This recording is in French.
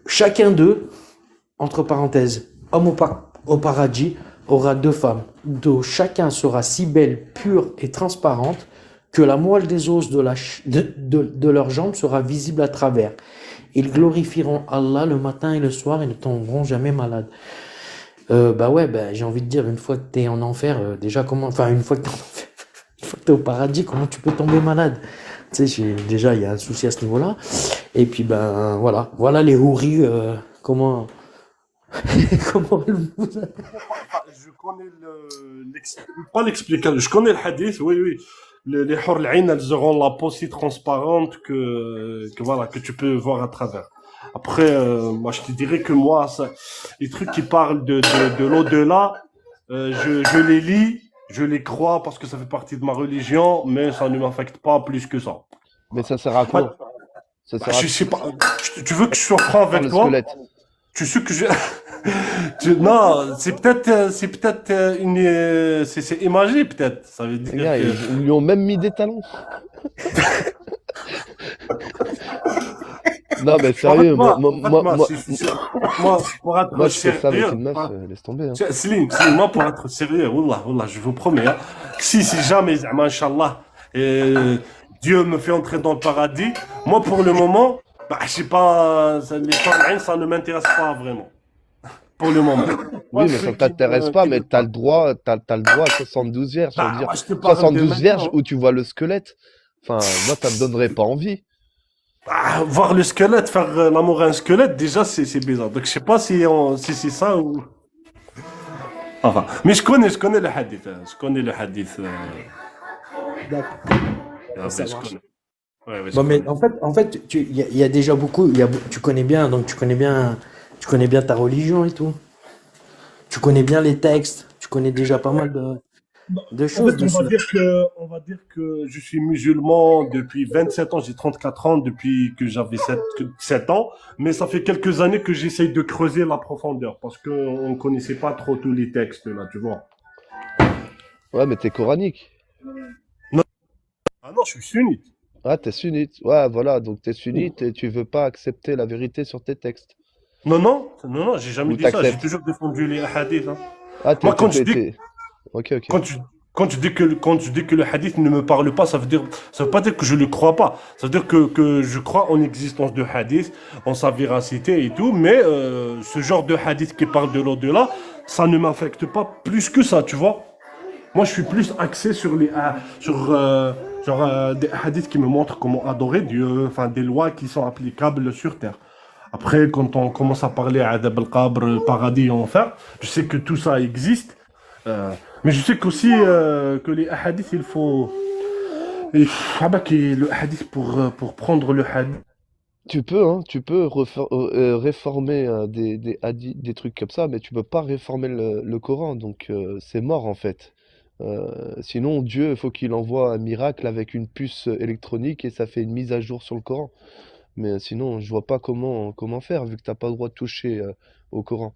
chacun d'eux, entre parenthèses, homme au paradis, aura deux femmes, dont chacun sera si belle, pure et transparente que la moelle des os de leurs jambes sera visible à travers. Ils glorifieront Allah le matin et le soir et ne tomberont jamais malades. Bah ouais, bah, j'ai envie de dire, une fois que t'es en enfer, déjà comment, enfin une fois que t'es en enfer, une fois que t'es au paradis, comment tu peux tomber malade? Tu sais, déjà il y a un souci à ce niveau-là. Et puis ben voilà, voilà les houris, comment, comment elles vous- Je connais pas l'explication, je connais le hadith, oui, oui. Les hur al-ain, elles auront la peau si transparente que voilà, que tu peux voir à travers. Après, moi, je te dirais que moi, les trucs qui parlent de l'au-delà, je les lis, je les crois parce que ça fait partie de ma religion, mais ça ne m'affecte pas plus que ça. Mais ça sert à Ouais, quoi? Ça bah, sert à je sais pas, tu veux que je sois franc faire avec le toi? squelette. Tu sais que je, non, c'est peut-être c'est imagé peut-être. Ça veut Les dire gars, que, ils lui ont même mis des talons. Non, mais sérieux, en fait, moi, moi, pour être moi, je fais ça avec sérieux, une meuf, laisse tomber, hein. Slim, moi, pour être sérieux, wallah, je vous promets, hein, si jamais, z'ama, Inch'Allah, Dieu me fait entrer dans le paradis, moi, pour le moment, bah, je sais pas, les tabi'in, ça ne m'intéresse pas vraiment, pour le moment. Moi, Oui, le mais ça truc t'intéresse pas, qui mais me parle. t'as le droit à 72 vierges. Ça veut Bah, dire moi, je te parle de 72 vierges maintenant. où tu vois le squelette. Enfin, moi, ça me donnerait pas envie. Ah, voir le squelette, faire l'amour à un squelette, déjà, c'est bizarre. Donc, je sais pas si c'est ça ou. Enfin, mais je connais le hadith. Je connais le hadith. D'accord, ça Ouais, je marche. connais. Ouais, je Bon, mais connais. en fait, il y a déjà beaucoup, tu connais bien, donc tu connais bien ta religion et tout. Tu connais bien les textes, tu connais déjà pas mal de En fait, choses dessus. on va dire que je suis musulman depuis 27 ans, j'ai 34 ans depuis que j'avais 7 ans, mais ça fait quelques années que j'essaye de creuser la profondeur parce qu'on ne connaissait pas trop tous les textes là, tu vois. Ouais, mais t'es coranique. Non, ah non, je suis sunnite. Ah, t'es sunnite. Ouais, voilà, donc t'es sunnite et tu veux pas accepter la vérité sur tes textes. Non, j'ai jamais Ou dit ça, j'ai t'acceptes. toujours défendu les hadiths, hein. Ah, Moi, quand je dis Ok, ok. Quand tu, quand tu dis que le hadith ne me parle pas, ça veut pas dire que je le crois pas. Ça veut dire que je crois en l'existence de hadith, en sa véracité et tout, mais ce genre de hadith qui parle de l'au-delà, ça ne m'affecte pas plus que ça, tu vois. Moi, je suis plus axé sur des hadiths qui me montrent comment adorer Dieu, enfin des lois qui sont applicables sur terre. Après, quand on commence à parler à Adab al-Qabr, paradis et enfer, je sais que tout ça existe. Mais je sais qu'aussi que les hadiths, ah bah, le hadith pour prendre le hadith. Tu peux réformer des trucs comme ça, mais tu peux pas réformer le Coran, donc c'est mort en fait. Sinon, Dieu, il faut qu'il envoie un miracle avec une puce électronique et ça fait une mise à jour sur le Coran. Mais sinon, je vois pas comment faire vu que t'as pas le droit de toucher au Coran.